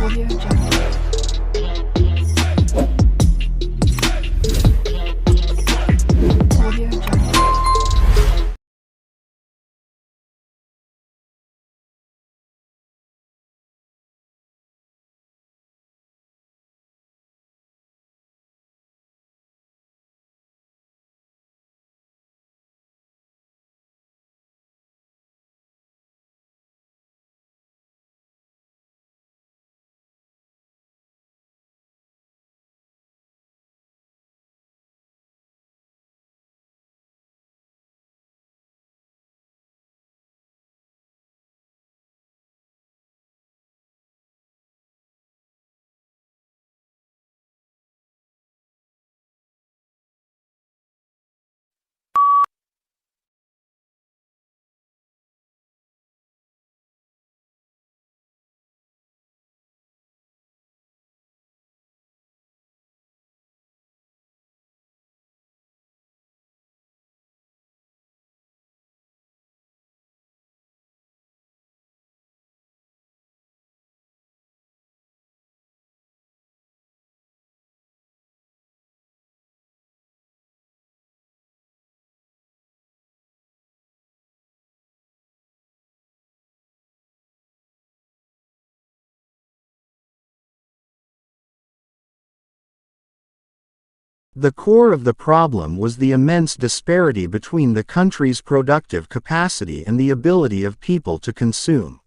Audio Jungle. Audio Jungle. The core of the problem was the immense disparity between the country's productive capacity and the ability of people to consume.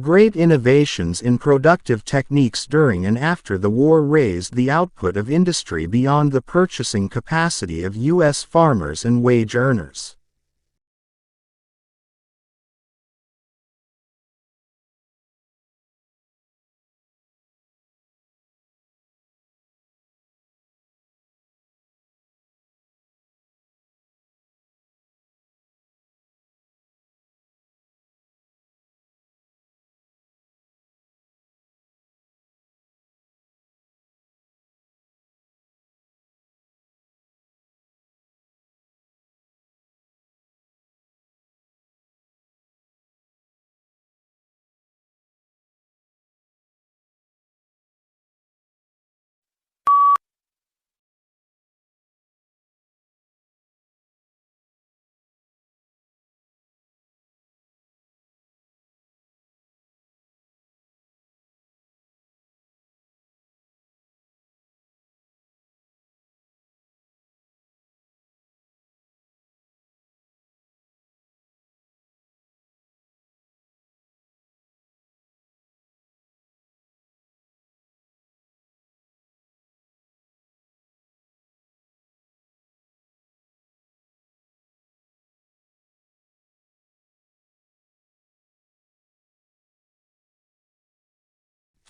Great innovations in productive techniques during and after the war raised the output of industry beyond the purchasing capacity of U.S. farmers and wage earners.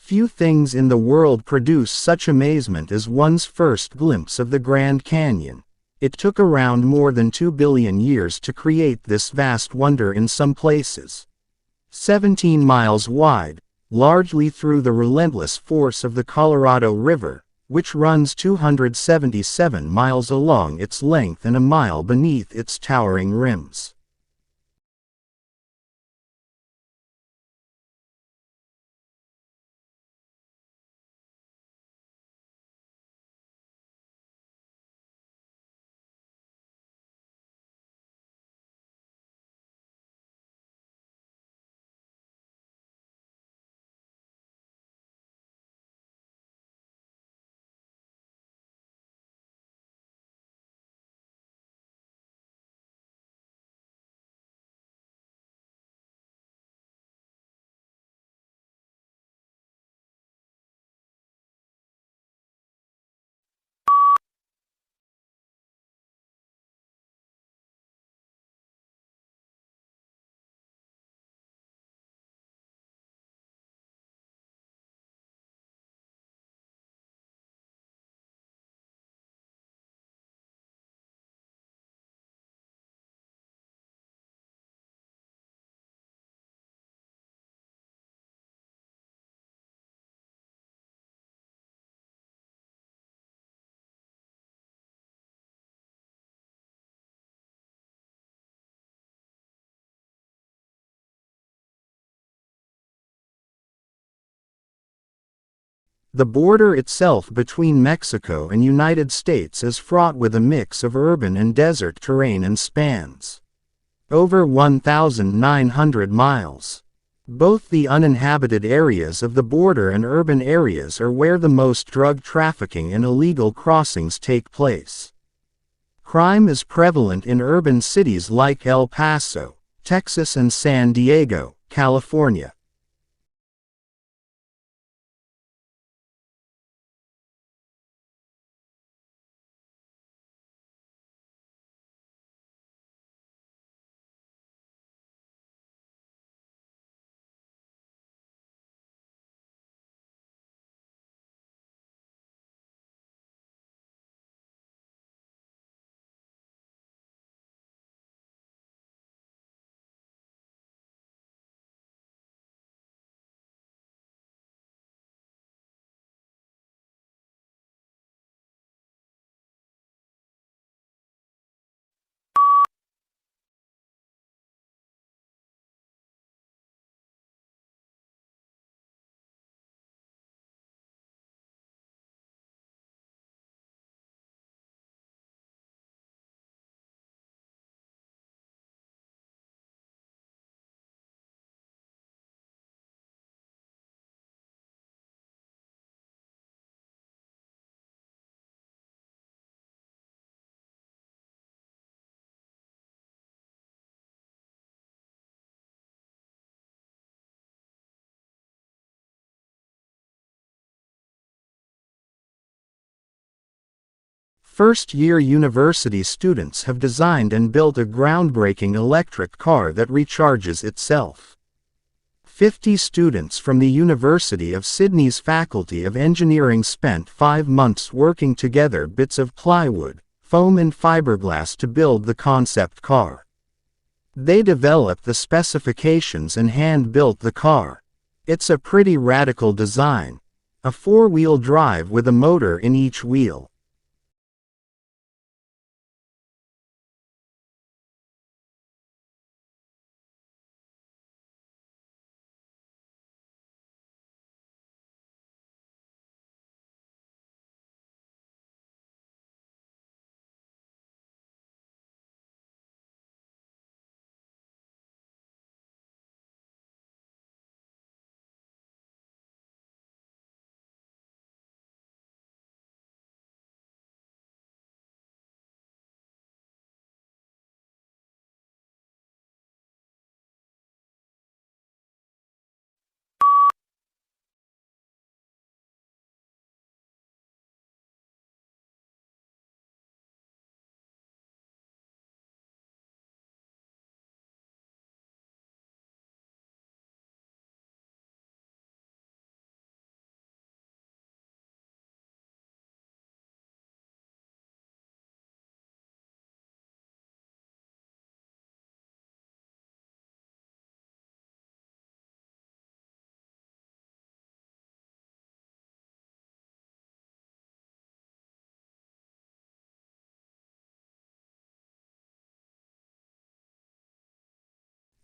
Few things in the world produce such amazement as one's first glimpse of the Grand Canyon. It took around more than 2 billion years to create this vast wonder in some places. 17 miles wide, largely through the relentless force of the Colorado River, which runs 277 miles along its length and a mile beneath its towering rims. The border itself between Mexico and United States is fraught with a mix of urban and desert terrain and spans over 1,900 miles. Both the uninhabited areas of the border and urban areas are where the most drug trafficking and illegal crossings take place. Crime is prevalent in urban cities like El Paso, Texas and San Diego, California. First-year university students have designed and built a groundbreaking electric car that recharges itself. 50 students from the University of Sydney's Faculty of Engineering spent 5 months working together bits of plywood, foam and fiberglass to build the concept car. They developed the specifications and hand-built the car. It's a pretty radical design. A 4-wheel drive with a motor in each wheel.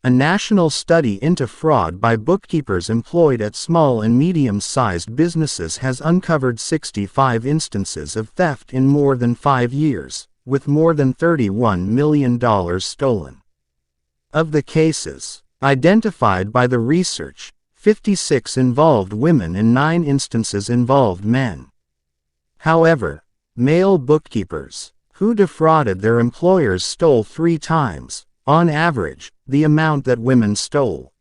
A national study into fraud by bookkeepers employed at small and medium-sized businesses has uncovered 65 instances of theft in more than 5 years, with more than $31 million stolen. Of the cases identified by the research, 56 involved women and 9 instances involved men. However, male bookkeepers who defrauded their employers stole 3 times, on average, the amount that women stole.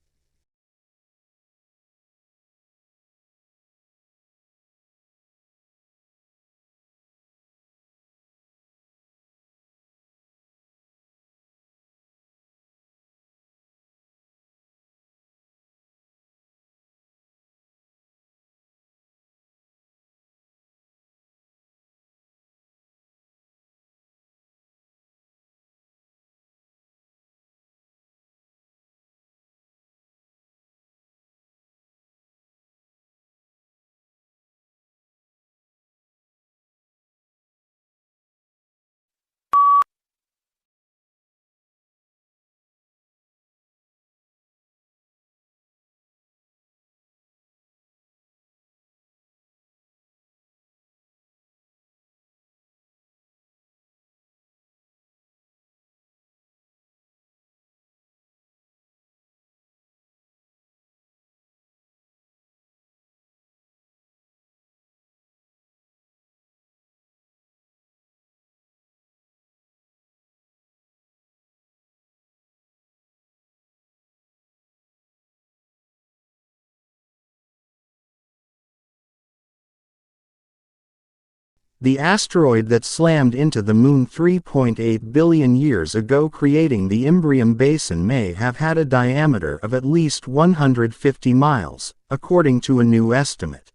The asteroid that slammed into the Moon 3.8 billion years ago, creating the Imbrium Basin, may have had a diameter of at least 150 miles, according to a new estimate.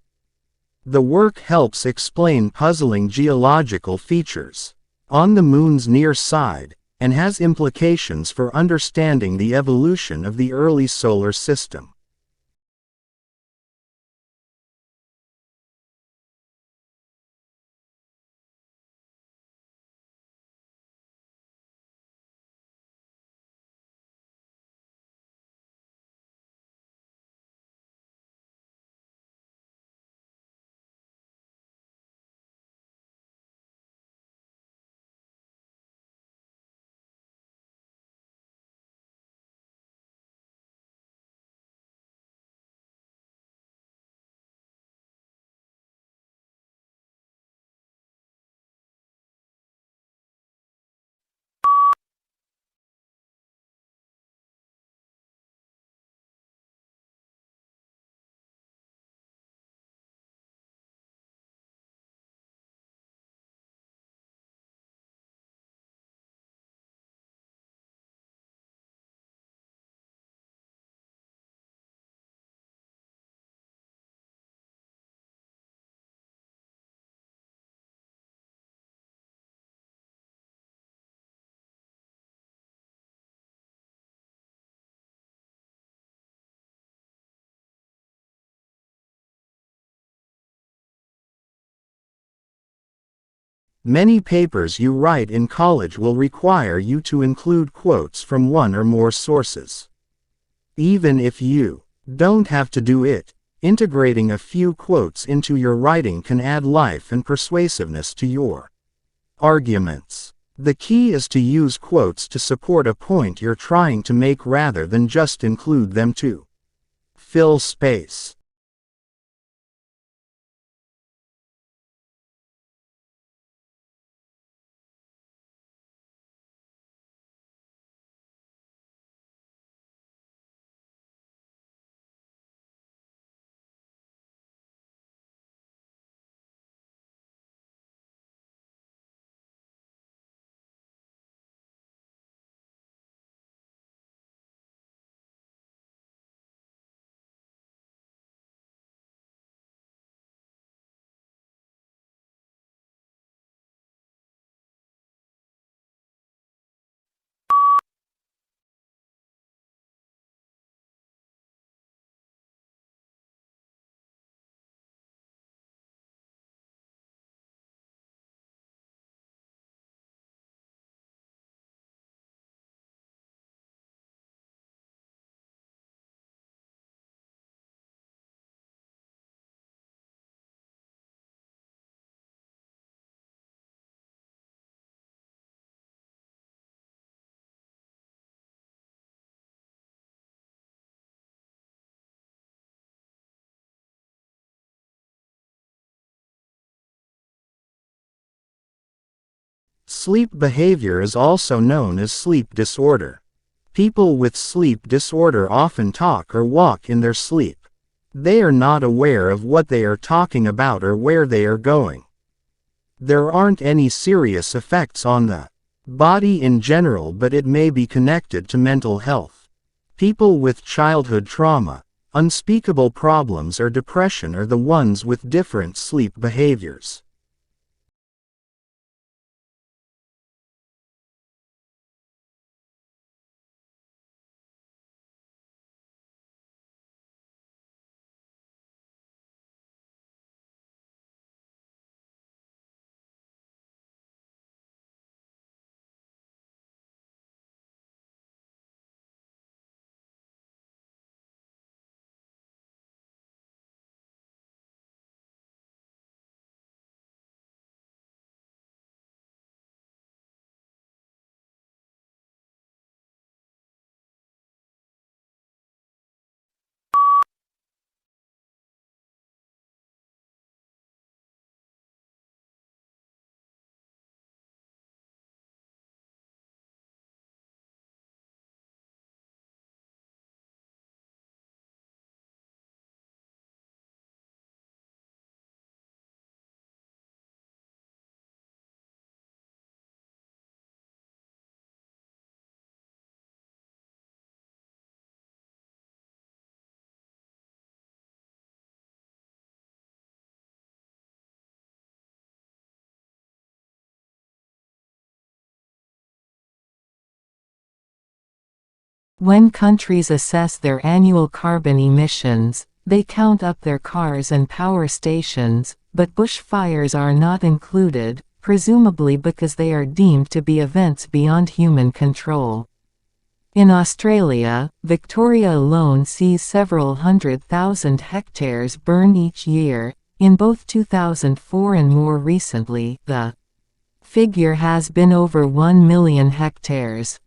The work helps explain puzzling geological features on the Moon's near side, and has implications for understanding the evolution of the early solar system. Many papers you write in college will require you to include quotes from one or more sources. Even if you don't have to do it, integrating a few quotes into your writing can add life and persuasiveness to your arguments. The key is to use quotes to support a point you're trying to make rather than just include them to fill space. Sleep behavior is also known as sleep disorder. People with sleep disorder often talk or walk in their sleep. They are not aware of what they are talking about or where they are going. There aren't any serious effects on the body in general, but it may be connected to mental health. People with childhood trauma, unspeakable problems, or depression are the ones with different sleep behaviors. When countries assess their annual carbon emissions, they count up their cars and power stations, but bushfires are not included, presumably because they are deemed to be events beyond human control. In Australia, Victoria alone sees several 100,000 hectares burn each year. In both 2004 and more recently, the figure has been over 1 million hectares.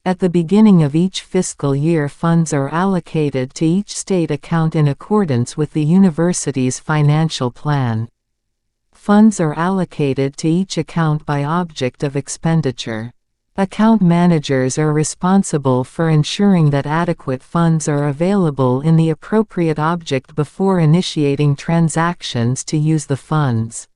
At the beginning of each fiscal year, funds are allocated to each state account in accordance with the university's financial plan. Funds are allocated to each account by object of expenditure. Account managers are responsible for ensuring that adequate funds are available in the appropriate object before initiating transactions to use the funds.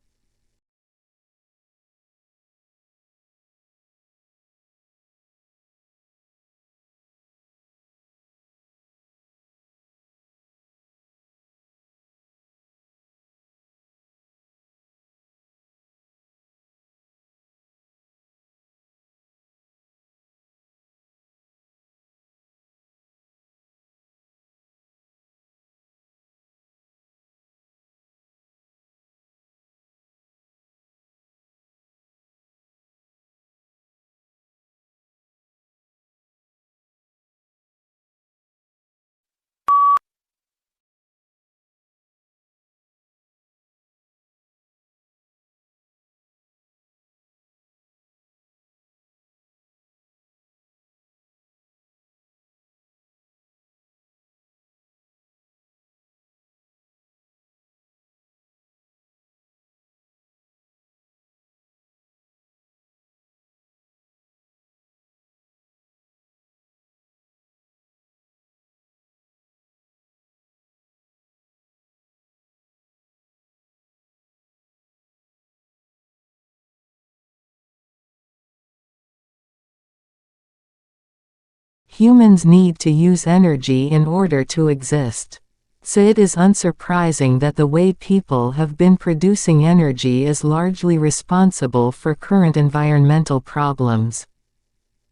Humans need to use energy in order to exist. So it is unsurprising that the way people have been producing energy is largely responsible for current environmental problems.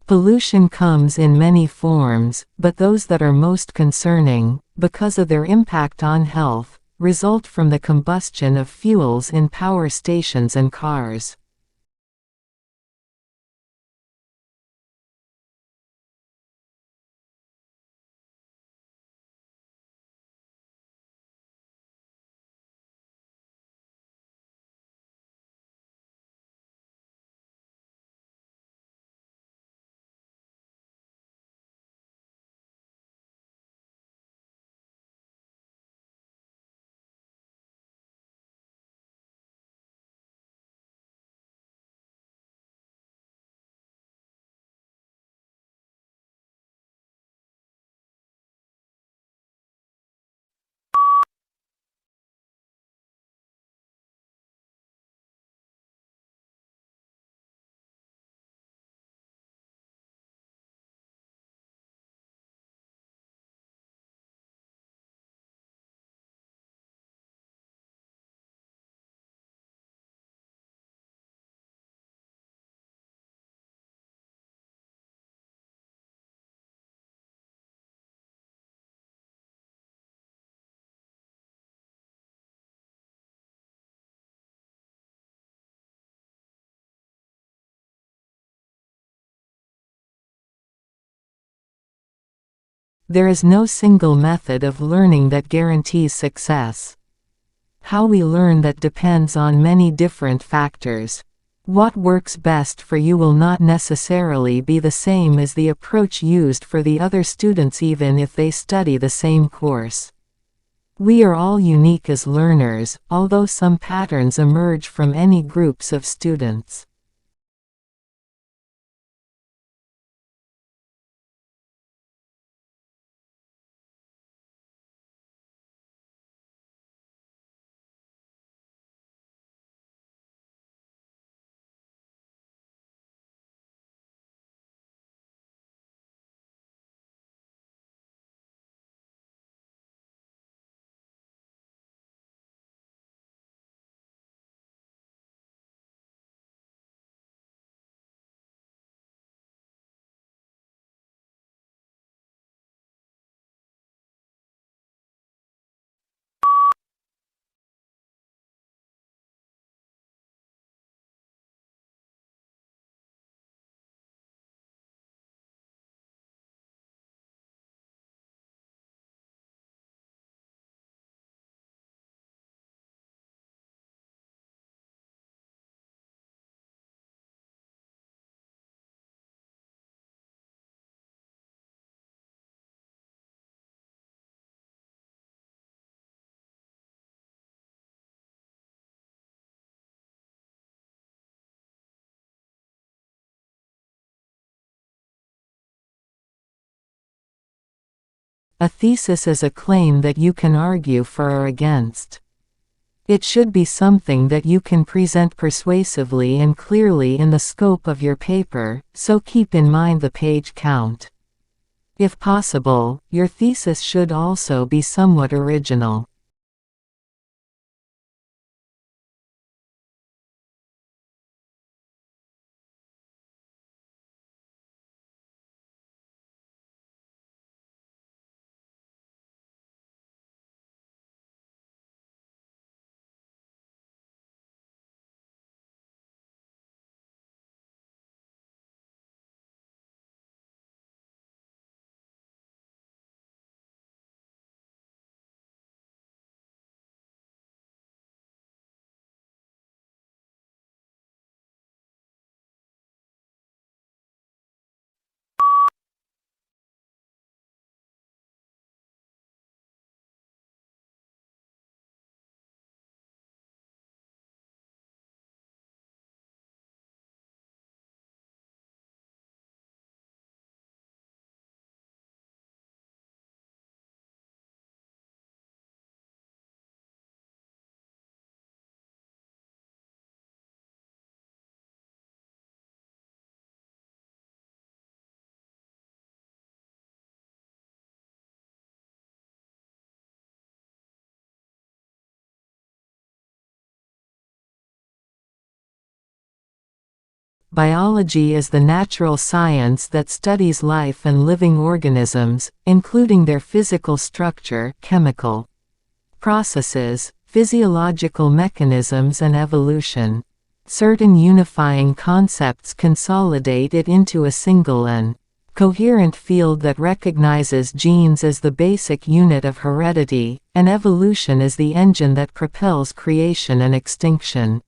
Pollution comes in many forms, but those that are most concerning, because of their impact on health, result from the combustion of fuels in power stations and cars. There is no single method of learning that guarantees success. How we learn that depends on many different factors. What works best for you will not necessarily be the same as the approach used for the other students even if they study the same course. We are all unique as learners, although some patterns emerge from any groups of students. A thesis is a claim that you can argue for or against. It should be something that you can present persuasively and clearly in the scope of your paper, so keep in mind the page count. If possible, your thesis should also be somewhat original. Biology is the natural science that studies life and living organisms, including their physical structure, chemical processes, physiological mechanisms and evolution. Certain unifying concepts consolidate it into a single and coherent field that recognizes genes as the basic unit of heredity, and evolution as the engine that propels creation and extinction.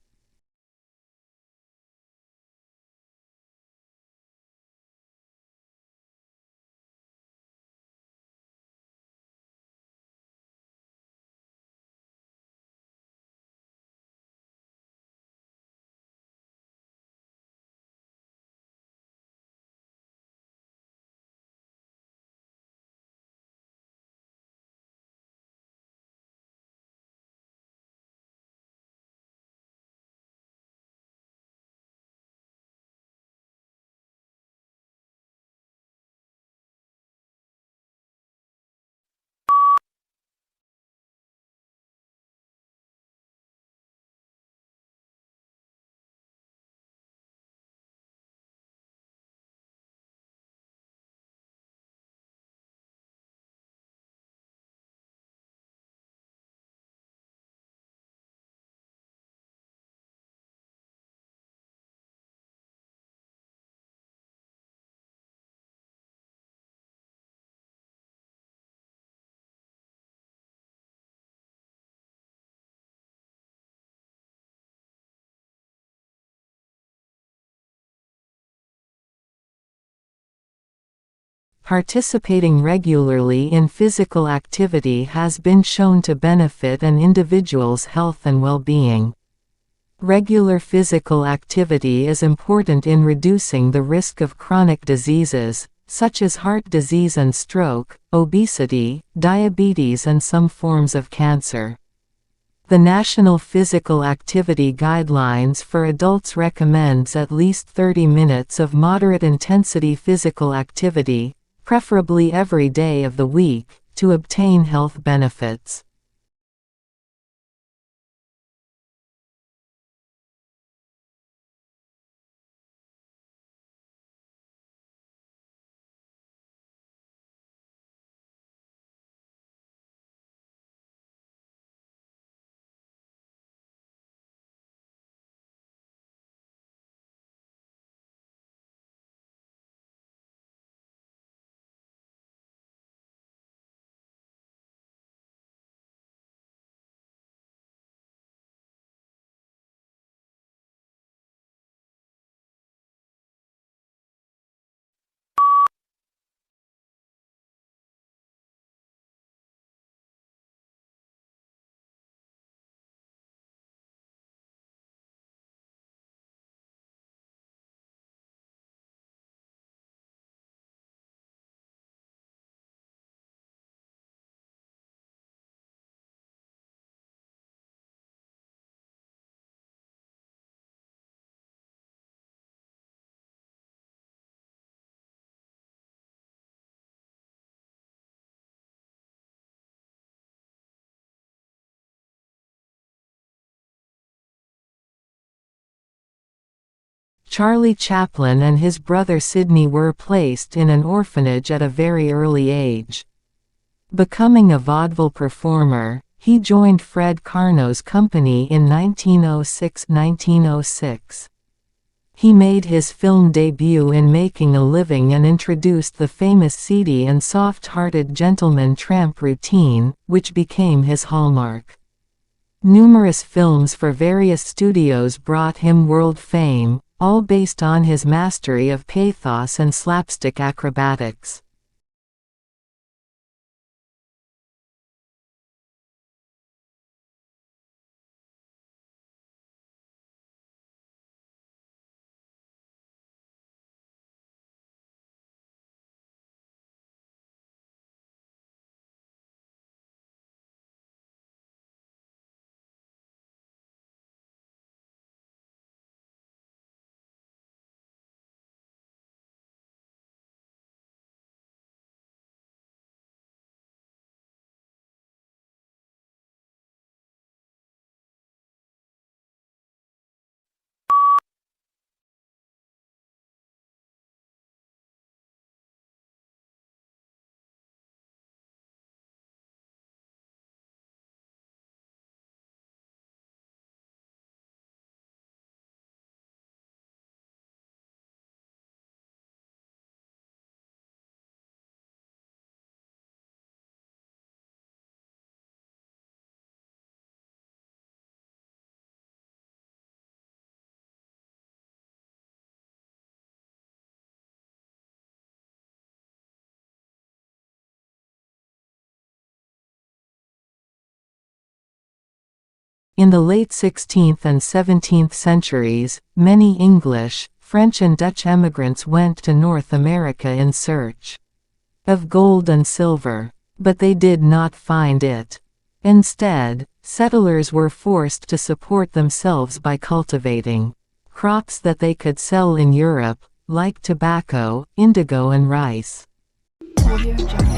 Participating regularly in physical activity has been shown to benefit an individual's health and well-being. Regular physical activity is important in reducing the risk of chronic diseases, such as heart disease and stroke, obesity, diabetes and some forms of cancer. The National Physical Activity Guidelines for adults recommends at least 30 minutes of moderate-intensity physical activity, preferably every day of the week, to obtain health benefits. Charlie Chaplin and his brother Sidney were placed in an orphanage at a very early age. Becoming a vaudeville performer, he joined Fred Karno's company in 1906. He made his film debut in Making a Living and introduced the famous seedy and soft-hearted gentleman tramp routine, which became his hallmark. Numerous films for various studios brought him world fame, all based on his mastery of pathos and slapstick acrobatics. In the late 16th and 17th centuries, many English, French and Dutch emigrants went to North America in search of gold and silver. But they did not find it. Instead, settlers were forced to support themselves by cultivating crops that they could sell in Europe, like tobacco, indigo and rice. Audio Jungle.